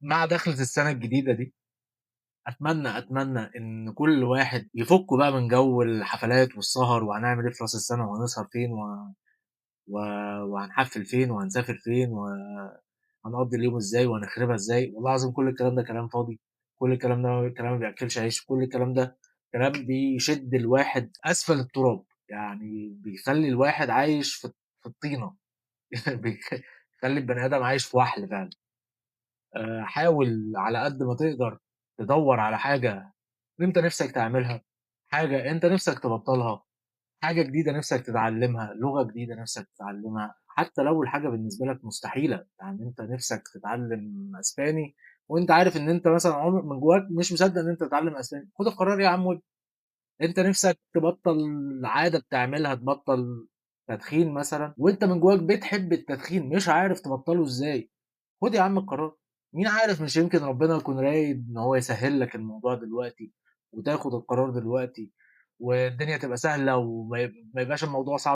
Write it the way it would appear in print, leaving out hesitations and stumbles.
مع دخلة السنة الجديدة دي أتمنى إن كل واحد يفُك بقى من جو الحفلات والسهر وهنعمل إيه في راس السنة وهنسهر فين و وهنحفّل فين وهنسافر فين وهنقضّي اليوم إزاي وهنخربها إزاي. والله العظيم كل الكلام ده كلام فاضي، كل الكلام ده كلام ما بيأكّلش عيش، كل الكلام ده كلام بيشِد الواحد أسفل التراب، يعني بيخلّي الواحد عايش في الطينة. بيخلّي البني آدم عايش في وَحْل فعلًا. حاول على قد ما تقدر تدوّر على حاجة أنت نِفْسك تعملها، حاجة أنت نِفْسك تبطّلها، حاجة جديدة نِفْسك تتعلّمها، لغة جديدة نِفْسك تتعلّمها، حتى لو الحاجة بالنسبة لك مستحيلة. يعني أنت نِفْسك تتعلّم أسباني وأنت عارف إن أنت مثلًا من جواك مش مصدّق إن أنت تتعلّم أسباني، خُد القرار يا عم وابدأ. أنت نِفْسك تبطّل عادة بتعملها، تبطّل تدخين مثلًا وأنت من جواك بتحب التدخين مش عارف تبطّله إزاي، خُد يا عم القرار. مين عارف مش يمكن ربنا يكون رايد إن هو يسهّل لك الموضوع دلوقتي وتاخد القرار دلوقتي والدنيا تبقى سهلة ما يبقاش الموضوع صعب